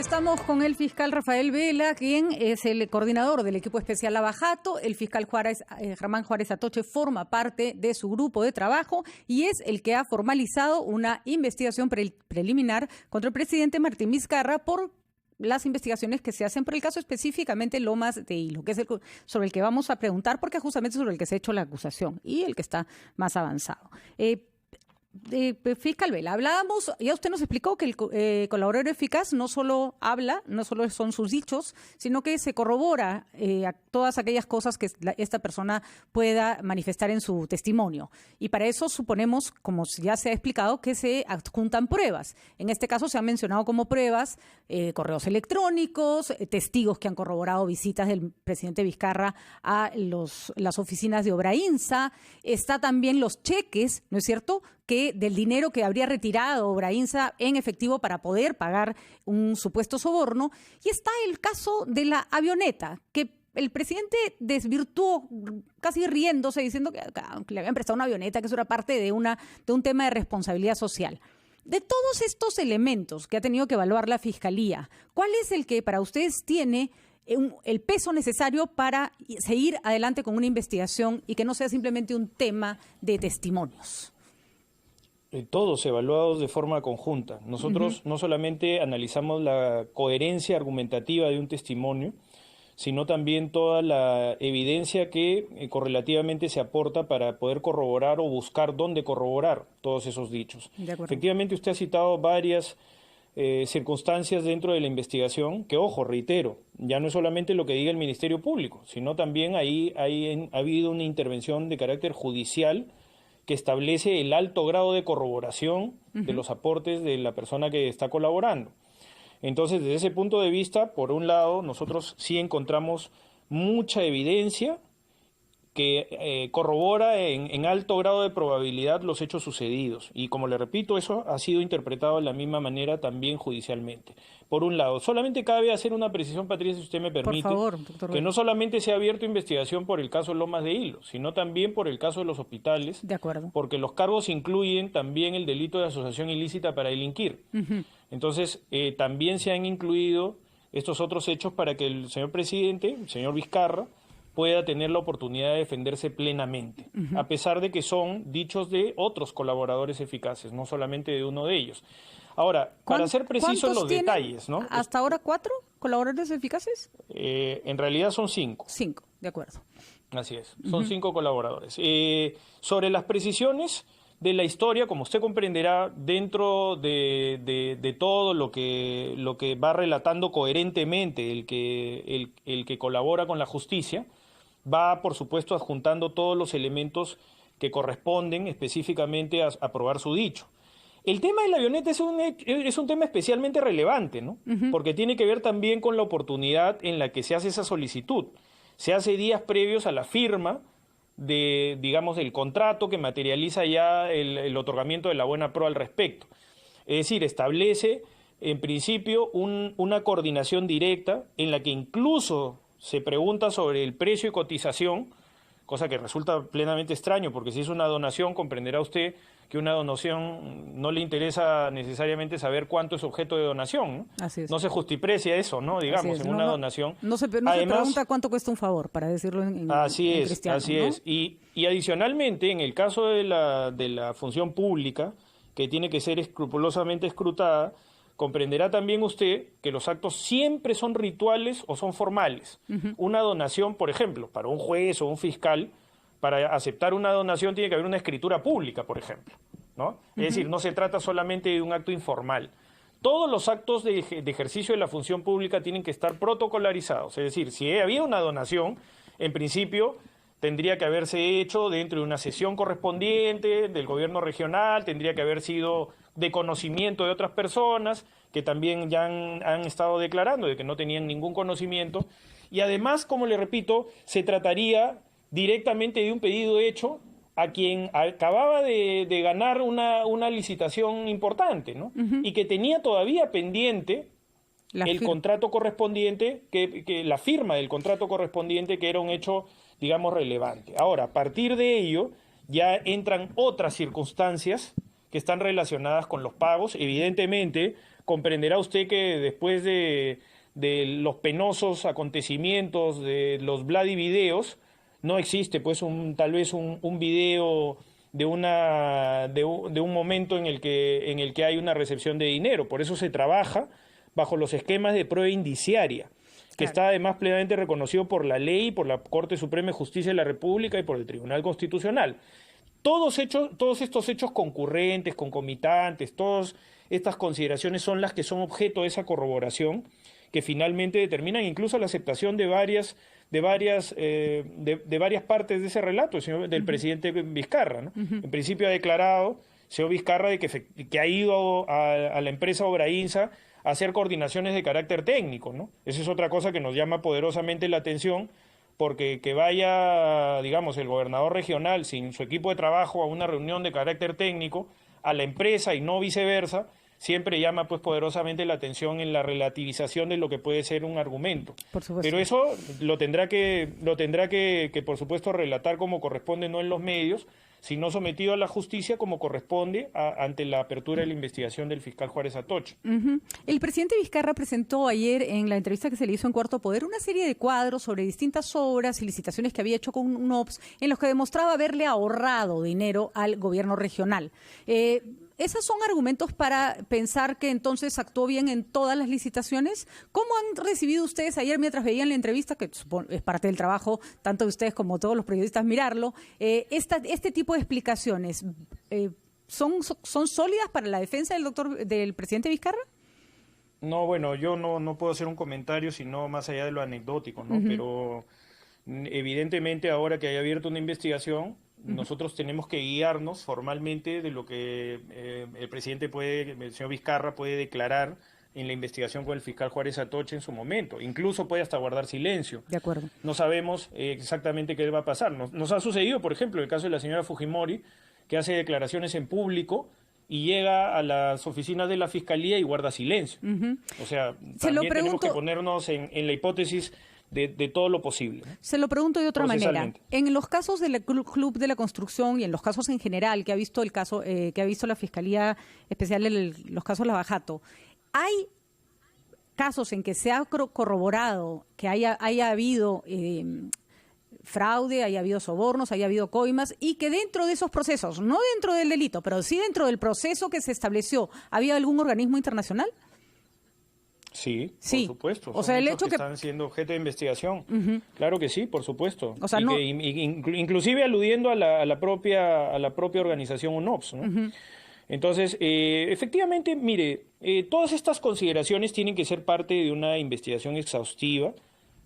Estamos con el fiscal Rafael Vela, quien es el coordinador del equipo especial Lava Jato. El fiscal Germán Juárez Atoche forma parte de su grupo de trabajo y es el que ha formalizado una investigación preliminar contra el presidente Martín Vizcarra por las investigaciones que se hacen por el caso específicamente Lomas de Hilo, que es sobre el que vamos a preguntar, porque justamente es sobre el que se ha hecho la acusación y el que está más avanzado. Fiscal Vela, hablábamos, ya usted nos explicó que el colaborador eficaz no solo habla, no solo son sus dichos, sino que se corrobora a todas aquellas cosas que esta persona pueda manifestar en su testimonio. Y para eso suponemos, como ya se ha explicado, que se adjuntan pruebas. En este caso se han mencionado como pruebas correos electrónicos, testigos que han corroborado visitas del presidente Vizcarra a las oficinas de Obrainsa. Está también los cheques, ¿no es cierto?, que del dinero que habría retirado Obrainsa en efectivo para poder pagar un supuesto soborno. Y está el caso de la avioneta, que el presidente desvirtuó casi riéndose, diciendo que le habían prestado una avioneta, que eso era parte de un tema de responsabilidad social. De todos estos elementos que ha tenido que evaluar la Fiscalía, ¿cuál es el que para ustedes tiene el peso necesario para seguir adelante con una investigación y que no sea simplemente un tema de testimonios? Todos evaluados de forma conjunta. Nosotros no solamente analizamos la coherencia argumentativa de un testimonio, sino también toda la evidencia que correlativamente se aporta para poder corroborar o buscar dónde corroborar todos esos dichos. Efectivamente, usted ha citado varias circunstancias dentro de la investigación que, ojo, reitero, ya no es solamente lo que diga el Ministerio Público, sino también ha habido una intervención de carácter judicial que establece el alto grado de corroboración de los aportes de la persona que está colaborando. Entonces, desde ese punto de vista, por un lado, nosotros sí encontramos mucha evidencia que corrobora en alto grado de probabilidad los hechos sucedidos. Y como le repito, eso ha sido interpretado de la misma manera también judicialmente. Por un lado, solamente cabe hacer una precisión, Patricia, si usted me permite, por favor, doctor, que no solamente se ha abierto investigación por el caso Lomas de Hilo, sino también por el caso de los hospitales, de acuerdo, porque los cargos incluyen también el delito de asociación ilícita para delinquir. Entonces, también se han incluido estos otros hechos para que el señor presidente, el señor Vizcarra, pueda tener la oportunidad de defenderse plenamente, a pesar de que son dichos de otros colaboradores eficaces, no solamente de uno de ellos. Ahora, para ser preciso en los detalles, ¿no? ¿Hasta ahora 4 colaboradores eficaces? En realidad son 5. 5, de acuerdo. Así es, son 5 colaboradores. Sobre las precisiones de la historia, como usted comprenderá, dentro de todo lo que va relatando coherentemente el que colabora con la justicia, va, por supuesto, adjuntando todos los elementos que corresponden específicamente a probar su dicho. El tema de la avioneta es un tema especialmente relevante, ¿no? Porque tiene que ver también con la oportunidad en la que se hace esa solicitud. Se hace días previos a la firma del contrato que materializa ya el otorgamiento de la buena pro al respecto. Es decir, establece, en principio, una coordinación directa en la que incluso se pregunta sobre el precio y cotización, cosa que resulta plenamente extraño, porque si es una donación, comprenderá usted que una donación no le interesa necesariamente saber cuánto es objeto de donación, ¿no? Así es. No se justiprecia eso, ¿no? Digamos, en una donación. No se pregunta cuánto cuesta un favor, para decirlo en cristiano. Así ¿no? es. Y adicionalmente, en el caso de la función pública, que tiene que ser escrupulosamente escrutada, comprenderá también usted que los actos siempre son rituales o son formales. Una donación, por ejemplo, para un juez o un fiscal, para aceptar una donación tiene que haber una escritura pública, por ejemplo, ¿no? Es decir, no se trata solamente de un acto informal. Todos los actos de ejercicio de la función pública tienen que estar protocolarizados. Es decir, si había una donación, en principio tendría que haberse hecho dentro de una sesión correspondiente del gobierno regional, tendría que haber sido de conocimiento de otras personas que también ya han estado declarando de que no tenían ningún conocimiento. Y además, como le repito, se trataría directamente de un pedido hecho a quien acababa de ganar una licitación importante, ¿no? Y que tenía todavía pendiente el contrato correspondiente, que la firma del contrato correspondiente, que era un hecho, digamos, relevante. Ahora, a partir de ello, ya entran otras circunstancias que están relacionadas con los pagos. Evidentemente, comprenderá usted que después de los penosos acontecimientos de los Bloody videos, no existe pues tal vez un video de un momento en el que hay una recepción de dinero. Por eso se trabaja bajo los esquemas de prueba indiciaria, que está además plenamente reconocido por la ley, por la Corte Suprema de Justicia de la República y por el Tribunal Constitucional. Todos estos hechos concurrentes, concomitantes, todas estas consideraciones son las que son objeto de esa corroboración, que finalmente determinan incluso la aceptación de varias partes de ese relato del presidente Vizcarra, ¿no? En principio ha declarado el señor Vizcarra de que ha ido a la empresa Obrainsa a hacer coordinaciones de carácter técnico, ¿no? Esa es otra cosa que nos llama poderosamente la atención, porque que vaya, digamos, el gobernador regional sin su equipo de trabajo a una reunión de carácter técnico a la empresa y no viceversa, siempre llama pues poderosamente la atención en la relativización de lo que puede ser un argumento. Por supuesto. Pero eso lo tendrá que por supuesto relatar como corresponde, no en los medios, sino sometido a la justicia como corresponde ante la apertura de la investigación del fiscal Juárez Atocha. El presidente Vizcarra presentó ayer en la entrevista que se le hizo en Cuarto Poder una serie de cuadros sobre distintas obras y licitaciones que había hecho con UNOPS en los que demostraba haberle ahorrado dinero al gobierno regional. ¿Esos son argumentos para pensar que entonces actuó bien en todas las licitaciones? ¿Cómo han recibido ustedes ayer mientras veían la entrevista, que es parte del trabajo tanto de ustedes como todos los periodistas mirarlo, este tipo de explicaciones son sólidas para la defensa del presidente Vizcarra? No, bueno, yo no puedo hacer un comentario sino más allá de lo anecdótico, ¿no? Pero evidentemente ahora que haya abierto una investigación, nosotros tenemos que guiarnos formalmente de lo que el señor Vizcarra puede declarar en la investigación con el fiscal Juárez Atocha en su momento. Incluso puede hasta guardar silencio. De acuerdo. No sabemos exactamente qué va a pasar. Nos ha sucedido, por ejemplo, el caso de la señora Fujimori, que hace declaraciones en público y llega a las oficinas de la Fiscalía y guarda silencio. O sea, también tenemos que ponernos en la hipótesis de todo lo posible, ¿no? Se lo pregunto de otra manera. En los casos del Club de la Construcción y en los casos en general que ha visto que ha visto la Fiscalía Especial de los casos Lavajato, ¿hay casos en que se ha corroborado que haya habido fraude, haya habido sobornos, haya habido coimas y que dentro de esos procesos, no dentro del delito, pero sí dentro del proceso que se estableció, ¿había algún organismo internacional? Sí, por supuesto. O sea, el hecho que están siendo objeto de investigación. Claro que sí, por supuesto. O sea, inclusive aludiendo a la propia organización UNOPS, ¿no? Entonces, efectivamente, mire, todas estas consideraciones tienen que ser parte de una investigación exhaustiva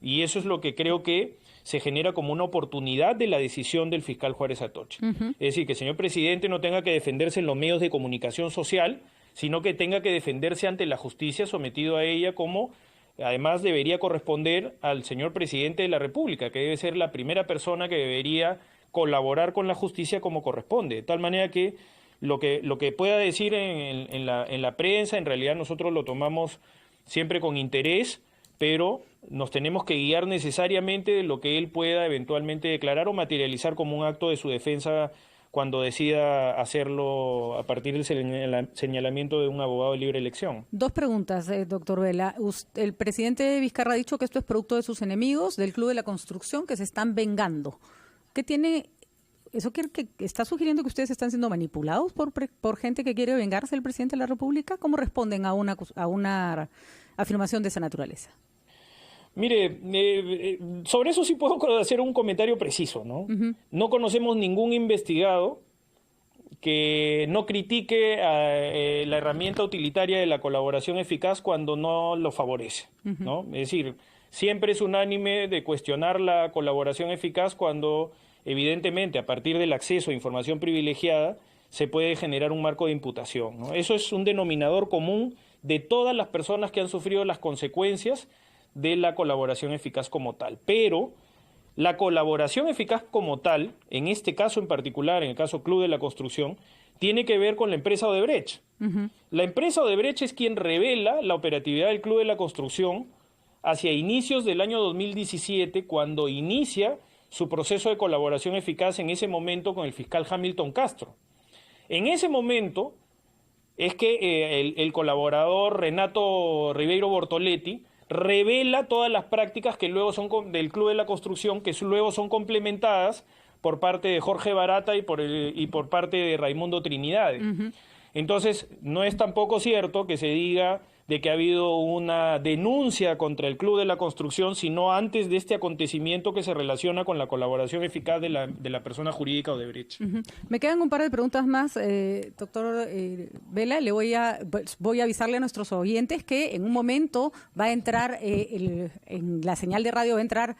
y eso es lo que creo que se genera como una oportunidad de la decisión del fiscal Juárez Atocha. Es decir, que el señor presidente no tenga que defenderse en los medios de comunicación social, sino que tenga que defenderse ante la justicia sometido a ella, como además debería corresponder al señor presidente de la República, que debe ser la primera persona que debería colaborar con la justicia como corresponde, de tal manera que lo que pueda decir en la prensa, en realidad nosotros lo tomamos siempre con interés, pero nos tenemos que guiar necesariamente de lo que él pueda eventualmente declarar o materializar como un acto de su defensa cuando decida hacerlo a partir del señalamiento de un abogado de libre elección. Dos preguntas, doctor Vela. El presidente Vizcarra ha dicho que esto es producto de sus enemigos, del Club de la Construcción, que se están vengando. ¿Qué tiene? ¿Eso que está sugiriendo que ustedes están siendo manipulados por gente que quiere vengarse del presidente de la República? ¿Cómo responden a una afirmación de esa naturaleza? Mire, sobre eso sí puedo hacer un comentario preciso, ¿no? No conocemos ningún investigado que no critique la herramienta utilitaria de la colaboración eficaz cuando no lo favorece, ¿no? Es decir, siempre es unánime de cuestionar la colaboración eficaz cuando, evidentemente, a partir del acceso a información privilegiada, se puede generar un marco de imputación, ¿no? Eso es un denominador común de todas las personas que han sufrido las consecuencias de la colaboración eficaz como tal. Pero la colaboración eficaz como tal, en este caso en particular, en el caso Club de la Construcción, tiene que ver con la empresa Odebrecht. La empresa Odebrecht es quien revela la operatividad del Club de la Construcción hacia inicios del año 2017, cuando inicia su proceso de colaboración eficaz en ese momento con el fiscal Hamilton Castro. En ese momento es que el colaborador Renato Ribeiro Bortoletti revela todas las prácticas que luego son del Club de la Construcción, que luego son complementadas por parte de Jorge Barata y por parte de Raimundo Trinidad. Entonces, no es tampoco cierto que se diga de que ha habido una denuncia contra el Club de la Construcción, sino antes de este acontecimiento que se relaciona con la colaboración eficaz de la persona jurídica Odebrecht. Me quedan un par de preguntas más, doctor Vela. Voy a avisarle a nuestros oyentes que en un momento va a entrar, en la señal de radio va a entrar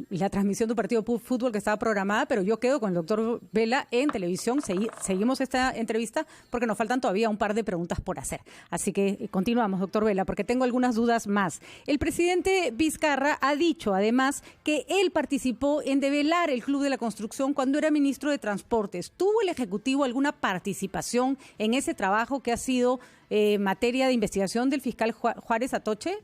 la transmisión de un partido de fútbol que estaba programada, pero yo quedo con el doctor Vela en televisión. Seguimos esta entrevista porque nos faltan todavía un par de preguntas por hacer. Así que continuamos, doctor Vela, porque tengo algunas dudas más. El presidente Vizcarra ha dicho, además, que él participó en develar el Club de la Construcción cuando era ministro de Transportes. ¿Tuvo el Ejecutivo alguna participación en ese trabajo que ha sido materia de investigación del fiscal Juárez Atoche?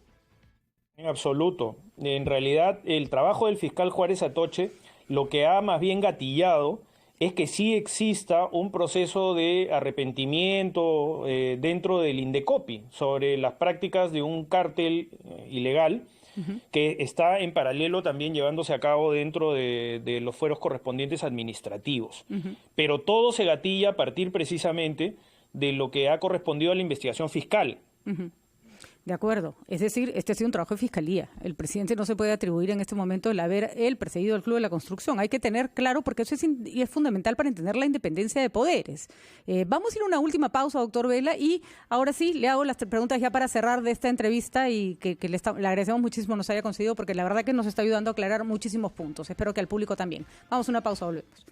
En absoluto. En realidad, el trabajo del fiscal Juárez Atoche lo que ha más bien gatillado es que sí exista un proceso de arrepentimiento dentro del Indecopi sobre las prácticas de un cártel ilegal que está en paralelo también llevándose a cabo dentro de los fueros correspondientes administrativos. Pero todo se gatilla a partir precisamente de lo que ha correspondido a la investigación fiscal. De acuerdo. Es decir, este ha sido un trabajo de fiscalía. El presidente no se puede atribuir en este momento el haber él perseguido el Club de la Construcción. Hay que tener claro, porque eso es fundamental para entender la independencia de poderes. Vamos a ir a una última pausa, doctor Vela, y ahora sí le hago las preguntas ya para cerrar de esta entrevista y que le agradecemos muchísimo nos haya concedido, porque la verdad que nos está ayudando a aclarar muchísimos puntos. Espero que al público también. Vamos a una pausa, volvemos.